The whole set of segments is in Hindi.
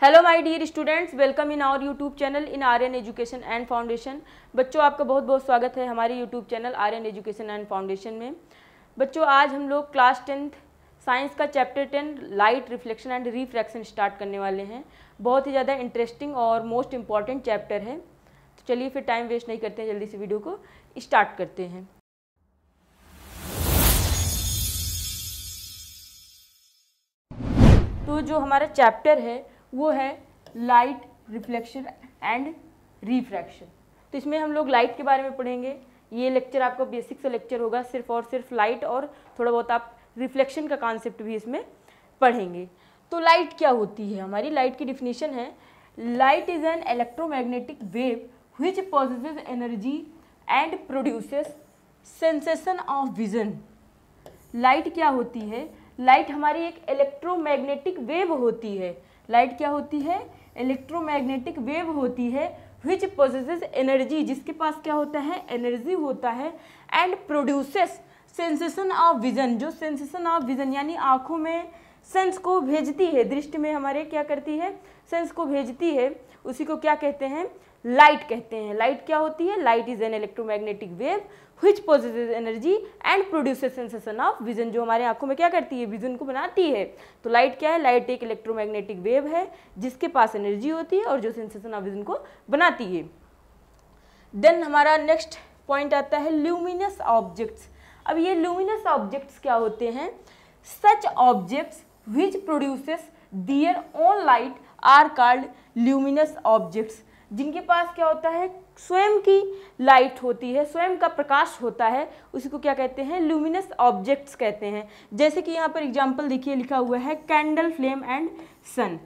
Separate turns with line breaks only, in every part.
Hello my dear students, welcome in our YouTube channel in Aryan education and foundation. बच्चों, आपका बहुत बहुत स्वागत है हमारे YouTube channel Aryan education and foundation में। बच्चों, आज हम लोग क्लास 10th साइंस का chapter 10 light reflection and refraction start करने वाले हैं। बहुत ही ज़्यादा इंटरेस्टिंग और मोस्ट इम्पॉर्टेंट चैप्टर है। तो चलिए फिर टाइम वेस्ट नहीं करते हैं, जल्दी से वीडियो को स्टार्ट करते हैं। तो जो हमारा चैप्टर है वो है लाइट रिफ्लेक्शन एंड रिफ्रैक्शन। तो इसमें हम लोग लाइट के बारे में पढ़ेंगे। ये लेक्चर आपका बेसिक से लेक्चर होगा, सिर्फ और सिर्फ लाइट, और थोड़ा बहुत आप रिफ्लेक्शन का कॉन्सेप्ट भी इसमें पढ़ेंगे। तो लाइट क्या होती है? हमारी लाइट की डिफिनीशन है, light is an electromagnetic wave which possesses energy and produces sensation of vision. Light क्या होती है? लाइट हमारी एक इलेक्ट्रोमैग्नेटिक वेव होती है। लाइट क्या होती है? इलेक्ट्रोमैग्नेटिक वेव होती है व्हिच पोजेसेस एनर्जी, जिसके पास क्या होता है? एनर्जी होता है, and produces sensation of vision, जो सेंसेशन ऑफ विजन यानी आँखों में सेंस को भेजती है, दृष्टि में हमारे क्या करती है? सेंस को भेजती है। उसी को क्या कहते हैं? लाइट कहते हैं। लाइट क्या होती है? Light is an electromagnetic wave which possesses energy and produces sensation of vision, जो हमारे आंखों में क्या करती है? विजन को बनाती है। तो लाइट क्या है? लाइट एक इलेक्ट्रोमैग्नेटिक वेव है जिसके पास एनर्जी होती है और जो सेंसेशन ऑफ विजन को बनाती है। देन हमारा नेक्स्ट पॉइंट आता है ल्यूमिनस ऑब्जेक्ट्स। अब ये ल्यूमिनस ऑब्जेक्ट्स क्या होते हैं? Such objects which produces their own light are called luminous objects, जिनके पास क्या होता है? स्वयं की लाइट होती है, स्वयं का प्रकाश होता है, उसी को क्या कहते हैं? ल्यूमिनस ऑब्जेक्ट्स कहते हैं। जैसे कि यहाँ पर एग्जांपल देखिए, लिखा हुआ है कैंडल, फ्लेम एंड सन।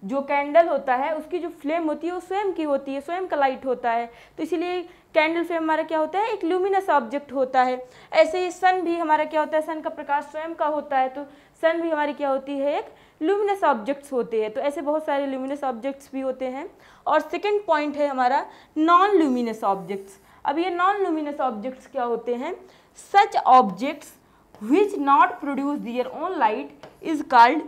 जो कैंडल होता है उसकी जो फ्लेम होती है वो स्वयं की होती है, स्वयं का लाइट होता है, तो इसीलिए कैंडल फ्लेम हमारा क्या होता है? एक ल्यूमिनस ऑब्जेक्ट होता है। ऐसे ही सन भी हमारा क्या होता है? सन का प्रकाश स्वयं का होता है, तो सन भी हमारी क्या होती है? एक ल्यूमिनस ऑब्जेक्ट्स होते हैं। तो ऐसे बहुत सारे ल्यूमिनस ऑब्जेक्ट्स भी होते हैं। और सेकंड पॉइंट है हमारा नॉन ल्यूमिनस ऑब्जेक्ट्स। अब ये नॉन ल्यूमिनस ऑब्जेक्ट्स क्या होते हैं? Such objects which not produce their own light is called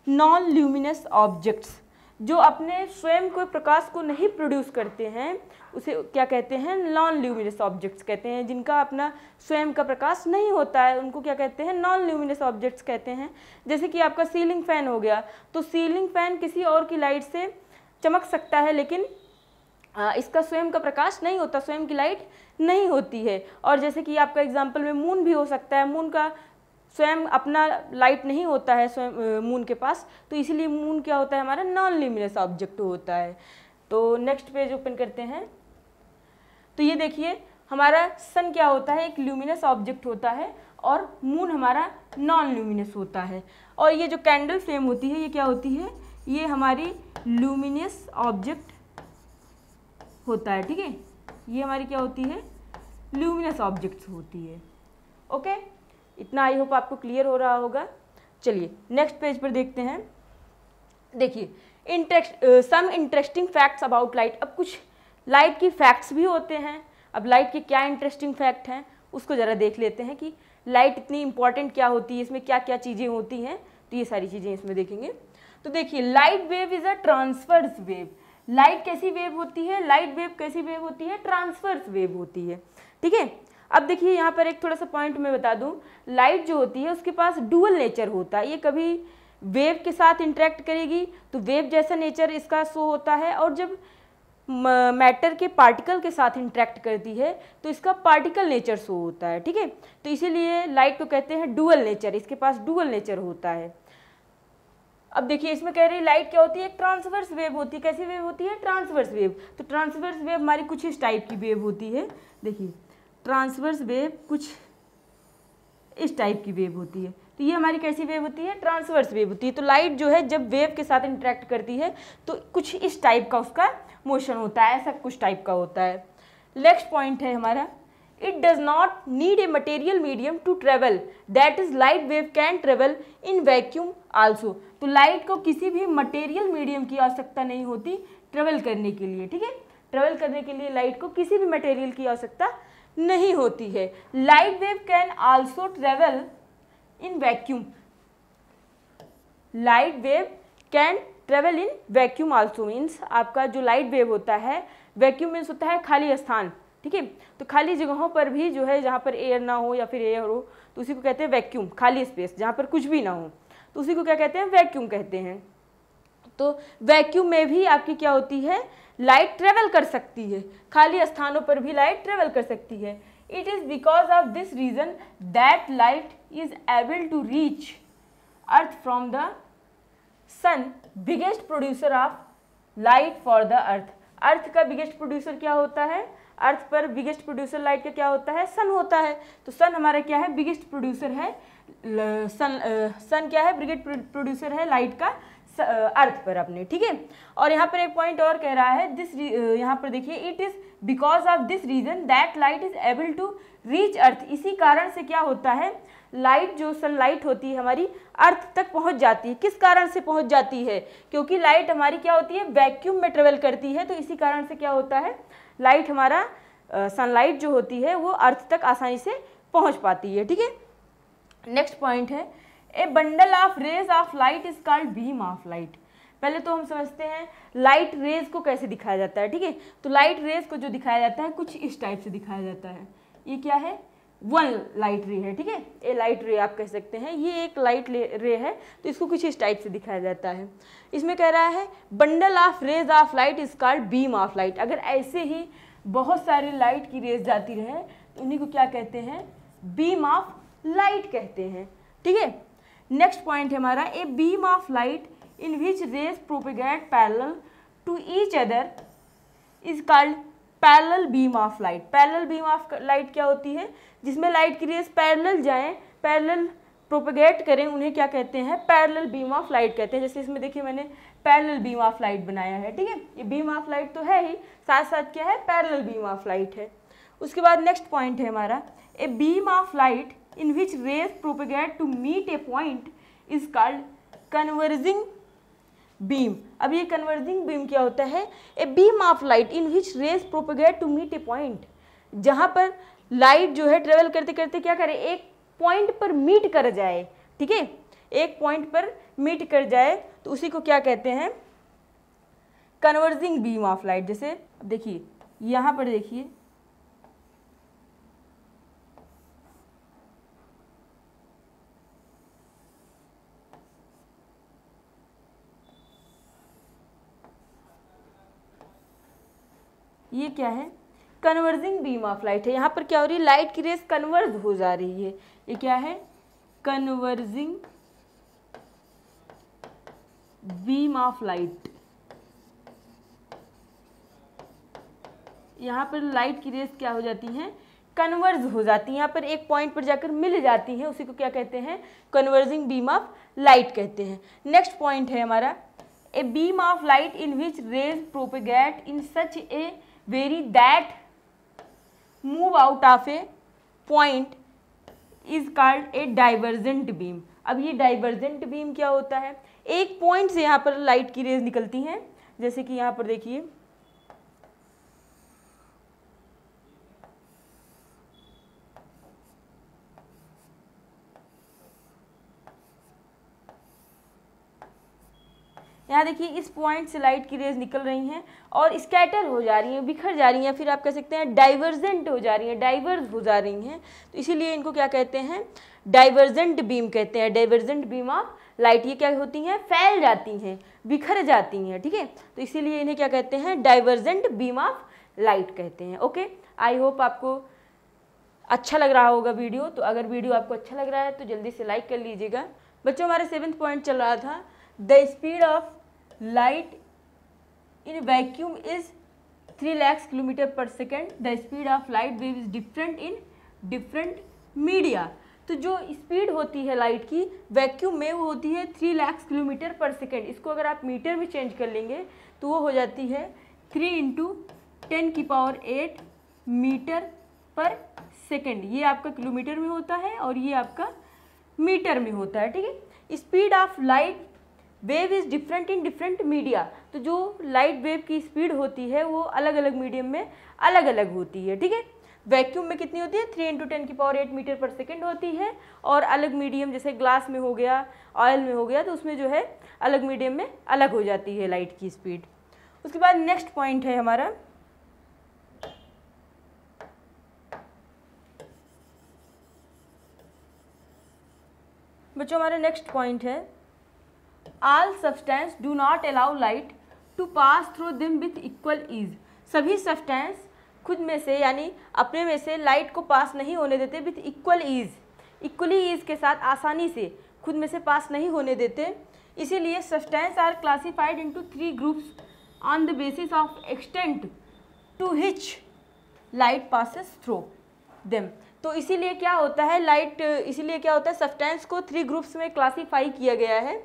non luminous objects. जो अपने स्वयं को प्रकाश को नहीं प्रोड्यूस करते हैं उसे क्या कहते हैं? नॉन ल्यूमिनस ऑब्जेक्ट्स कहते हैं। जिनका अपना स्वयं का प्रकाश नहीं होता है उनको क्या कहते हैं? नॉन ल्यूमिनस ऑब्जेक्ट्स कहते हैं। जैसे कि आपका सीलिंग फैन हो गया, तो सीलिंग फैन किसी और की लाइट से चमक सकता है, लेकिन इसका स्वयं का प्रकाश नहीं होता, स्वयं की लाइट नहीं होती है। और जैसे कि आपका एग्जाम्पल में मून भी हो सकता है, मून का स्वयं अपना लाइट नहीं होता है स्वयं मून के पास, तो इसीलिए मून क्या होता है? हमारा नॉन ल्यूमिनस ऑब्जेक्ट होता है। तो नेक्स्ट पेज ओपन करते हैं। तो ये देखिए, हमारा सन क्या होता है? एक ल्यूमिनस ऑब्जेक्ट होता है, और मून हमारा नॉन ल्यूमिनस होता है। और ये जो कैंडल फ्लेम होती है ये क्या होती है? ये हमारी ल्यूमिनस ऑब्जेक्ट होता है। ठीक है, ये हमारी क्या होती है? ल्यूमिनस ऑब्जेक्ट्स होती है। ओके, इतना आई होप आपको क्लियर हो रहा होगा। चलिए नेक्स्ट पेज पर देखते हैं। देखिए, some interesting facts about light. अब कुछ लाइट की फैक्ट्स भी होते हैं। अब लाइट के क्या इंटरेस्टिंग फैक्ट हैं उसको ज़रा देख लेते हैं कि लाइट इतनी इंपॉर्टेंट क्या होती है, इसमें क्या क्या चीज़ें होती हैं। तो ये सारी चीज़ें इसमें देखेंगे। तो देखिए, light wave is a transverse wave. Light कैसी वेव होती है? लाइट वेव कैसी वेव होती है? ट्रांसवर्स वेव होती है। ठीक है, अब देखिए यहाँ पर एक थोड़ा सा पॉइंट मैं बता दूँ। लाइट जो होती है उसके पास डुअल नेचर होता है। ये कभी वेव के साथ इंटरेक्ट करेगी तो वेव जैसा नेचर इसका शो होता है, और जब मैटर के पार्टिकल के साथ इंटरेक्ट करती है तो इसका पार्टिकल नेचर शो होता है। ठीक है, तो इसीलिए लाइट को कहते हैं डुअल नेचर, इसके पास डुअल नेचर होता है। अब देखिए, इसमें कह रही लाइट क्या होती है? एक ट्रांसवर्स वेव होती है। कैसी वेव होती है? Transverse wave. तो ट्रांसवर्स वेव हमारी कुछ इस टाइप की वेव होती है। देखिए, ट्रांसवर्स वेव कुछ इस टाइप की वेव होती है। तो ये हमारी कैसी वेव होती है? ट्रांसवर्स वेव होती है। तो लाइट जो है जब वेव के साथ इंटरेक्ट करती है तो कुछ इस टाइप का उसका मोशन होता है, ऐसा कुछ टाइप का होता है। नेक्स्ट पॉइंट है हमारा, it does not need a material medium to travel, that is light wave can travel in vacuum also. तो लाइट को किसी भी मटेरियल मीडियम की आवश्यकता नहीं होती ट्रेवल करने के लिए। ठीक है, ट्रेवल करने के लिए लाइट को किसी भी मटेरियल की आवश्यकता नहीं होती है। Light wave can also travel in vacuum. Light wave can travel in vacuum also means आपका जो लाइट वेव होता है, वैक्यूम मीन्स होता है खाली स्थान, ठीक है। तो खाली जगहों पर भी जो है जहाँ पर एयर ना हो या फिर एयर हो तो उसी को कहते हैं वैक्यूम, खाली स्पेस जहाँ पर कुछ भी ना हो तो उसी को क्या कहते हैं, वैक्यूम कहते हैं। तो वैक्यूम में भी आपकी क्या होती है, लाइट ट्रेवल कर सकती है, खाली स्थानों पर भी लाइट ट्रेवल कर सकती है। It is because of this reason that light is able to reach earth from the sun, biggest producer of light for the earth. Earth का बिगेस्ट प्रोड्यूसर क्या होता है, अर्थ पर बिगेस्ट प्रोड्यूसर लाइट का क्या होता है, सन होता है। तो सन हमारा क्या है, बिगेस्ट प्रोड्यूसर है, सन क्या है, बिगेस्ट प्रोड्यूसर है लाइट का अर्थ पर अपने, ठीक है। और यहाँ पर एक पॉइंट और कह रहा है, दिस यहाँ पर देखिए, it is because of this reason that light is able to reach earth. इसी कारण से क्या होता है, लाइट जो सनलाइट होती है हमारी अर्थ तक पहुंच जाती है। किस कारण से पहुंच जाती है, क्योंकि लाइट हमारी क्या होती है, वैक्यूम में ट्रेवल करती है। तो इसी कारण से क्या होता है, लाइट हमारा सनलाइट जो होती है वो अर्थ तक आसानी से पहुंच पाती है, ठीक है। नेक्स्ट पॉइंट है, a bundle of rays of light is called beam of light. पहले तो हम समझते हैं लाइट रेज को कैसे दिखाया जाता है, ठीक है। तो लाइट रेज को जो दिखाया जाता है कुछ इस टाइप से दिखाया जाता है। ये क्या है, वन लाइट रे है, ठीक है, ए लाइट रे आप कह सकते हैं। ये एक लाइट रे है, तो इसको कुछ इस टाइप से दिखाया जाता है। इसमें कह रहा है bundle of rays of light is called beam of light. अगर ऐसे ही बहुत सारी लाइट की रेज जाती रहे तो उन्हीं को क्या कहते हैं, बीम ऑफ लाइट कहते हैं, ठीक है। नेक्स्ट पॉइंट है हमारा, a beam of light in which rays propagate parallel to each other is called parallel beam of light. Parallel beam of light क्या होती है, जिसमें लाइट की रेज पैरेलल जाएं, पैरेलल प्रोपेगेट करें, उन्हें क्या कहते हैं, पैरेलल बीम ऑफ लाइट कहते हैं। जैसे इसमें देखिए मैंने पैरेलल बीम ऑफ लाइट बनाया है, ठीक है। ये बीम ऑफ लाइट तो है ही, साथ साथ क्या है, पैरेलल बीम ऑफ लाइट है। उसके बाद नेक्स्ट पॉइंट है हमारा, a beam of light in which rays propagate to meet a point is called converging beam। अब ये converging beam क्या होता है, a beam of light in which rays propagate to meet a point। जहाँ पर लाइट जो है ट्रेवल करते करते क्या करे, एक पॉइंट पर मीट कर जाए, ठीक है, एक पॉइंट पर मीट कर जाए तो उसी को क्या कहते हैं, कन्वर्जिंग बीम ऑफ लाइट। जैसे देखिए यहाँ पर देखिए, ये क्या है, कन्वर्जिंग बीम ऑफ लाइट है। यहाँ पर क्या हो रही है, लाइट की रेस कन्वर्ज हो जा रही है। ये क्या है, कन्वर्जिंग बीम ऑफ लाइट। यहाँ पर लाइट की रेस क्या हो जाती हैं, कन्वर्ज हो जाती हैं, यहाँ पर एक पॉइंट पर जाकर मिल जाती हैं, उसी को क्या कहते हैं, कन्वर्जिंग बीम ऑफ लाइट कहते हैं। नेक्स्ट पॉइंट है हमारा, a beam of light in which rays propagate in such a very that move out of a point is called a divergent beam. अब ये डाइवर्जेंट बीम क्या होता है, एक पॉइंट से यहाँ पर लाइट की रेज निकलती हैं, जैसे कि यहाँ पर देखिए यहाँ देखिए इस पॉइंट से लाइट की रेज निकल रही हैं और स्कैटर हो जा रही हैं, बिखर जा रही हैं, फिर आप कह सकते हैं डाइवर्जेंट हो जा रही हैं, डाइवर्ज हो जा रही हैं। तो इसीलिए इनको क्या कहते हैं, डाइवर्जेंट बीम कहते हैं। डाइवर्जेंट बीम ऑफ लाइट, ये क्या होती हैं, फैल जाती हैं, बिखर जाती हैं, ठीक है। तो इसीलिए इन्हें क्या कहते हैं, डाइवर्जेंट बीम ऑफ लाइट कहते हैं। ओके, आई होप आपको अच्छा लग रहा होगा वीडियो। तो अगर वीडियो आपको अच्छा लग रहा है तो जल्दी से लाइक कर लीजिएगा। बच्चों हमारा 7th पॉइंट चल रहा था, the speed of light in vacuum is 3 lakh kilometre per second. The speed of light wave is different in different media. तो जो स्पीड होती है लाइट की वैक्यूम में वो होती है 3 लाख किलोमीटर पर सेकेंड। इसको अगर आप मीटर में चेंज कर लेंगे तो वो हो जाती है 3 × 10⁸ मीटर पर सेकेंड। ये आपका किलोमीटर में होता है और ये आपका मीटर में होता है, ठीक है। Speed of light wave is different in different media. तो जो लाइट वेव की स्पीड होती है वो अलग अलग मीडियम में अलग अलग होती है, ठीक है। वैक्यूम में कितनी होती है, 3 × 10⁸ मीटर पर सेकेंड होती है। और अलग मीडियम जैसे ग्लास में हो गया, ऑयल में हो गया, तो उसमें जो है अलग मीडियम में अलग हो जाती है लाइट की स्पीड। उसके बाद नेक्स्ट पॉइंट है हमारा बच्चों, हमारा नेक्स्ट पॉइंट है all substance do not allow light to pass through them with equal ease. सभी सब्सटेंस खुद में से यानी अपने में से लाइट को पास नहीं होने देते with equal ease, equally ease के साथ आसानी से खुद में से पास नहीं होने देते। इसीलिए substance are classified into 3 groups on the basis of extent to which light passes through them. तो इसीलिए क्या होता है सब्सटेंस को 3 ग्रुप्स में क्लासीफाई किया गया है।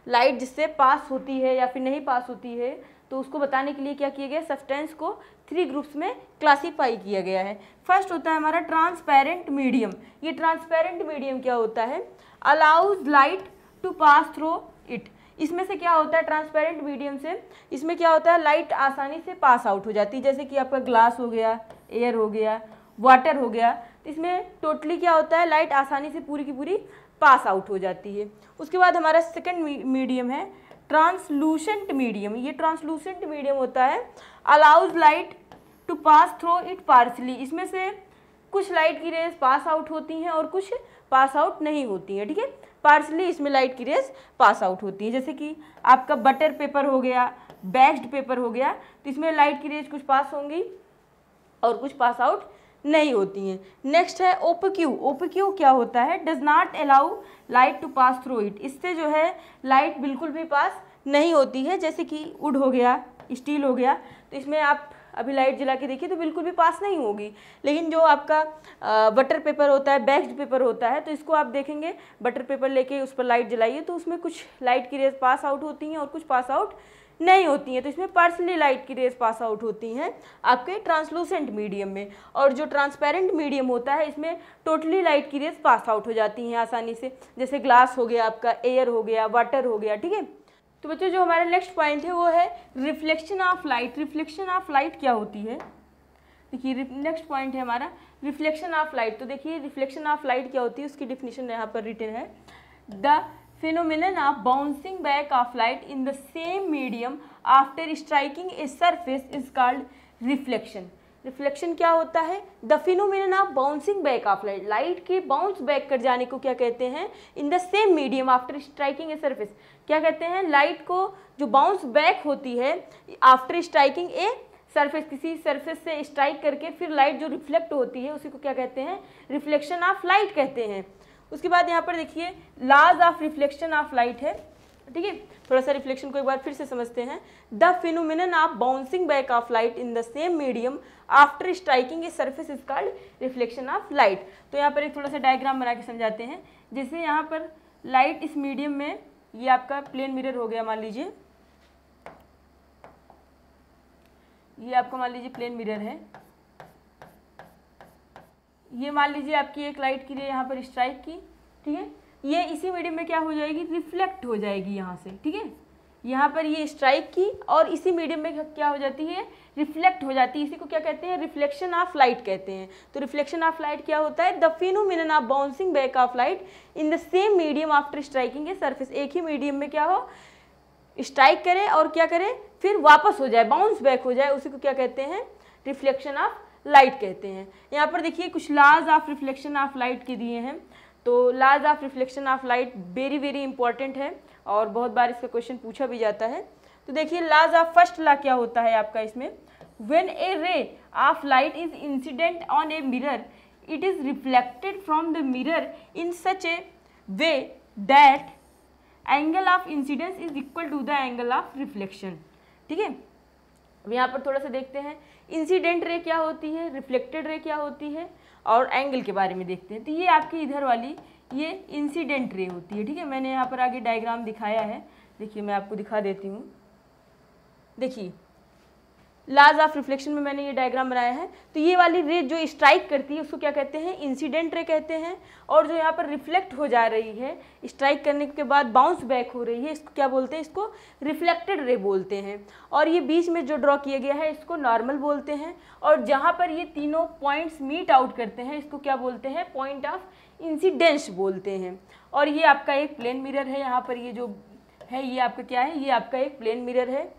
लाइट जिससे पास होती है या फिर नहीं पास होती है, तो उसको बताने के लिए क्या किया गया, सब्सटेंस को 3 ग्रुप्स में क्लासीफाई किया गया है। फर्स्ट होता है हमारा ट्रांसपेरेंट मीडियम। ये ट्रांसपेरेंट मीडियम क्या होता है, allows light to pass through it. इसमें से क्या होता है, ट्रांसपेरेंट मीडियम से इसमें क्या होता है, लाइट आसानी से पास आउट हो जाती है। जैसे कि आपका ग्लास हो गया, एयर हो गया, वाटर हो गया, तो इसमें टोटली क्या होता है, लाइट आसानी से पूरी की पूरी पास आउट हो जाती है। उसके बाद हमारा सेकंड मीडियम है ट्रांसलूसेंट मीडियम। ये ट्रांसलूसेंट मीडियम होता है allows light to pass through it partially. इसमें से कुछ लाइट की रेज पास आउट होती हैं और कुछ पास आउट नहीं होती हैं, ठीक है। पार्शली इसमें लाइट की रेज पास आउट होती है। जैसे कि आपका बटर पेपर हो गया, बैक्स्ड पेपर हो गया, तो इसमें लाइट की रेज कुछ पास होंगी और कुछ पास आउट नहीं होती हैं। नेक्स्ट है ओपेक्यू। ओपेक्यू क्या होता है, does not allow light to pass through it. इससे जो है लाइट बिल्कुल भी पास नहीं होती है। जैसे कि वुड हो गया, स्टील हो गया, तो इसमें आप अभी लाइट जला के देखिए तो बिल्कुल भी पास नहीं होगी। लेकिन जो आपका बटर पेपर होता है, बैक्स्ड पेपर होता है, तो इसको आप देखेंगे बटर पेपर लेके उस पर लाइट जलाइए तो उसमें कुछ लाइट की रेज पास आउट होती हैं और कुछ पास आउट नहीं होती हैं। तो इसमें पार्शली लाइट की रेज पास आउट होती हैं आपके ट्रांसलूसेंट मीडियम में। और जो ट्रांसपेरेंट मीडियम होता है इसमें टोटली लाइट की रेज पास आउट हो जाती हैं आसानी से। जैसे ग्लास हो गया, आपका एयर हो गया, वाटर हो गया, ठीक है। तो बच्चों जो हमारा नेक्स्ट पॉइंट है वो है reflection of light. Reflection of light क्या होती है, देखिए नेक्स्ट पॉइंट है हमारा रिफ्लेक्शन ऑफ लाइट। तो देखिए रिफ्लेक्शन ऑफ लाइट क्या होती है, उसकी डिफिनीशन यहाँ पर रिटन है, the phenomenon of bouncing back of light in the same medium after striking a surface is called reflection. Reflection क्या होता है, the phenomenon of bouncing back of light, light के बाउंस बैक कर जाने को क्या कहते हैं, in the same medium after striking a surface, क्या कहते हैं, लाइट को जो बाउंस बैक होती है आफ्टर स्ट्राइकिंग ए सरफेस, किसी सरफेस से स्ट्राइक करके फिर लाइट जो रिफ्लेक्ट होती है उसी को क्या कहते हैं, रिफ्लेक्शन ऑफ लाइट कहते हैं। उसके बाद यहाँ पर देखिए laws of reflection of light है, ठीक है। थोड़ा सा रिफ्लेक्शन को एक बार फिर से समझते हैं। The phenomenon of bouncing back of light in the same medium after striking a surface is called reflection of light. तो यहाँ पर एक थोड़ा सा डायग्राम बना के समझाते हैं। जैसे यहाँ पर लाइट इस मीडियम में, ये आपका प्लेन मिरर हो गया मान लीजिए, ये आपका मान लीजिए प्लेन मिरर है, ये मान लीजिए आपकी एक लाइट की रे यहाँ पर स्ट्राइक की, ठीक है। ये इसी मीडियम में क्या हो जाएगी, रिफ्लेक्ट हो जाएगी यहाँ से, ठीक है। यहाँ पर ये स्ट्राइक की और इसी मीडियम में क्या हो जाती है, रिफ्लेक्ट हो जाती है। इसी को क्या कहते हैं, रिफ्लेक्शन ऑफ लाइट कहते हैं। तो रिफ्लेक्शन ऑफ लाइट क्या होता है, the phenomenon of bouncing back of light in the same medium after striking a surface. एक ही मीडियम में क्या हो, स्ट्राइक करे और क्या करे, फिर वापस हो जाए, बाउंस बैक हो जाए, उसी को क्या कहते हैं, रिफ्लेक्शन ऑफ लाइट कहते हैं। यहाँ पर देखिए कुछ laws of reflection of light के दिए हैं। तो laws of reflection of light very very important है और बहुत बार इसका क्वेश्चन पूछा भी जाता है। तो देखिए लॉज ऑफ फर्स्ट लॉ क्या होता है आपका इसमें, when a ray of light is incident on a mirror it is reflected from the mirror in such a way that angle of incidence is equal to the angle of reflection, ठीक है। अब यहाँ पर थोड़ा सा देखते हैं इंसिडेंट रे क्या होती है, रिफ्लेक्टेड रे क्या होती है और एंगल के बारे में देखते हैं। तो ये आपकी इधर वाली ये इंसिडेंट रे होती है, ठीक है। मैंने यहाँ पर आगे डायग्राम दिखाया है, देखिए मैं आपको दिखा देती हूँ। देखिए लाज ऑफ रिफ्लेक्शन में मैंने ये डायग्राम बनाया है। तो ये वाली रे जो स्ट्राइक करती है उसको क्या कहते हैं, इंसिडेंट रे कहते हैं, और जो यहाँ पर रिफ्लेक्ट हो जा रही है, स्ट्राइक करने के बाद बाउंस बैक हो रही है, इसको क्या बोलते हैं, इसको रिफ्लेक्टेड रे बोलते हैं। और ये बीच में जो ड्रॉ किया गया है इसको नॉर्मल बोलते हैं, और जहाँ पर ये तीनों पॉइंट्स मीट आउट करते हैं इसको क्या बोलते हैं, पॉइंट ऑफ इंसिडेंस बोलते हैं। और ये आपका एक प्लेन मिरर है, यहाँ पर ये जो है ये आपका क्या है, ये आपका एक प्लेन मिरर है,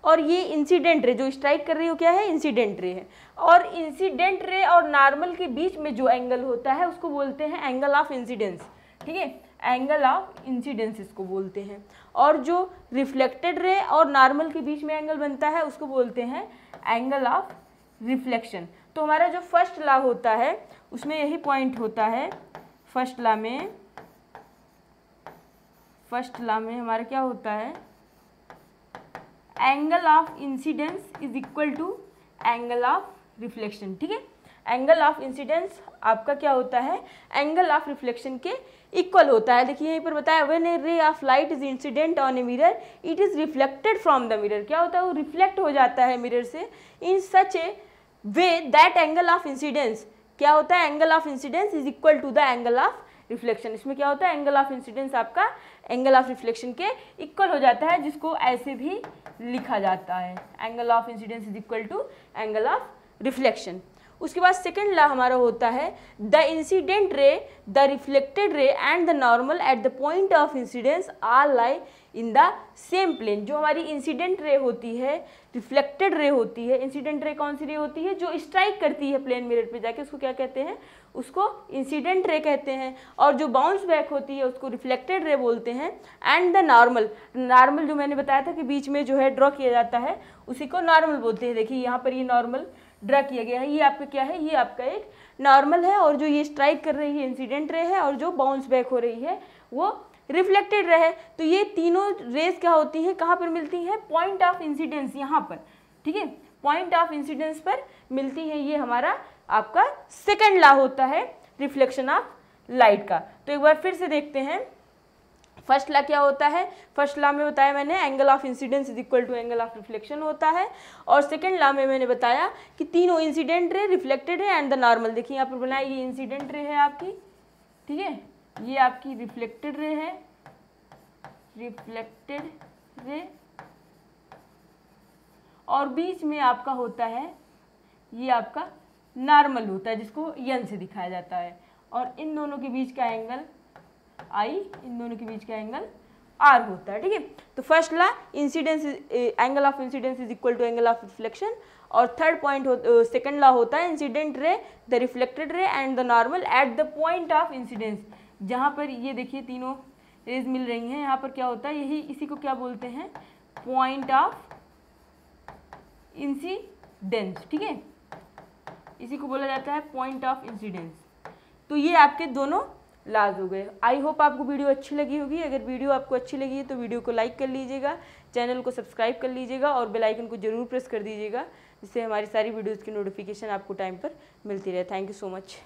और ये इंसिडेंट रे जो स्ट्राइक कर रही हो क्या है, इंसिडेंट रे है। और इंसिडेंट रे और नॉर्मल के बीच में जो एंगल होता है उसको बोलते हैं एंगल ऑफ इंसिडेंस, ठीक है, एंगल ऑफ इंसिडेंस इसको बोलते हैं। और जो रिफ्लेक्टेड रे और नॉर्मल के बीच में एंगल बनता है उसको बोलते हैं एंगल ऑफ रिफ्लेक्शन। तो हमारा जो फर्स्ट लॉ होता है उसमें यही पॉइंट होता है, फर्स्ट लॉ में हमारा क्या होता है, angle of incidence is equal to angle of reflection, ठीक है। एंगल ऑफ इंसिडेंस आपका क्या होता है, एंगल ऑफ रिफ्लेक्शन के इक्वल होता है। देखिए यहीं पर बताया, when a ray of light is incident on a mirror it is reflected from the mirror, क्या होता है, वो रिफ्लेक्ट हो जाता है मिरर से, in such a way that angle of incidence क्या होता है, angle of incidence is equal to the angle of reflection. इसमें क्या होता है, एंगल ऑफ इंसिडेंस आपका एंगल ऑफ रिफ्लेक्शन के इक्वल हो जाता है, जिसको ऐसे भी लिखा जाता है, angle of incidence is equal to angle of reflection. उसके बाद सेकेंड लॉ हमारा होता है, the incident ray, the reflected ray and the normal at the point of incidence are lie in the same plane. जो हमारी इंसिडेंट रे होती है, रिफ्लेक्टेड रे होती है, इंसिडेंट रे कौन सी रे होती है, जो स्ट्राइक करती है प्लेन मिरर पे जाके, उसको क्या कहते हैं, उसको इंसिडेंट रे कहते हैं। और जो बाउंस बैक होती है उसको रिफ्लेक्टेड रे बोलते हैं। एंड द नॉर्मल, नॉर्मल जो मैंने बताया था कि बीच में जो है ड्रॉ किया जाता है उसी को नॉर्मल बोलते हैं। देखिए यहाँ पर ये नॉर्मल ड्रा किया गया है, ये आपका क्या है, ये आपका एक नॉर्मल है, और जो ये स्ट्राइक कर रही है इंसिडेंट रे है, और जो बाउंस बैक हो रही है वो रिफ्लेक्टेड रे है। तो ये तीनों रेज क्या होती हैं, कहाँ पर मिलती हैं, पॉइंट ऑफ इंसिडेंस यहाँ पर, ठीक है, पॉइंट ऑफ इंसिडेंस पर मिलती है। ये हमारा आपका सेकंड लॉ होता है रिफ्लेक्शन ऑफ लाइट का। तो एक बार फिर से देखते हैं, फर्स्ट लॉ क्या होता है, फर्स्ट लॉ में बताया मैंने angle of incidence is equal to angle of reflection होता है। और सेकंड लॉ में मैंने बताया कि तीनों incident ray, reflected ray and the normal. देखिए यहाँ पर बनाया, ये इंसिडेंट रे है आपकी, ठीक है, ये आपकी रिफ्लेक्टेड रे है, रिफ्लेक्टेड रे, और बीच में आपका होता है ये आपका नॉर्मल होता है, जिसको यन से दिखाया जाता है। और इन दोनों के बीच का एंगल आई, इन दोनों के बीच का एंगल आर होता है, ठीक है। तो first law incidence, angle of incidence is equal to angle of reflection. और थर्ड पॉइंट सेकंड लॉ होता है incident ray, the reflected ray and the normal at the point of incidence. जहाँ पर ये देखिए तीनों रेज मिल रही हैं, यहाँ पर क्या होता है, यही इसी को क्या बोलते हैं, पॉइंट ऑफ इंसिडेंस, ठीक है, इसी को बोला जाता है पॉइंट ऑफ इंसिडेंस। तो ये आपके दोनों लाज हो गए। आई होप आपको वीडियो अच्छी लगी होगी। अगर वीडियो आपको अच्छी लगी है तो वीडियो को लाइक कर लीजिएगा, चैनल को सब्सक्राइब कर लीजिएगा, और बेल आइकन को जरूर प्रेस कर दीजिएगा, जिससे हमारी सारी वीडियोज़ की नोटिफिकेशन आपको टाइम पर मिलती रहे। Thank you so much.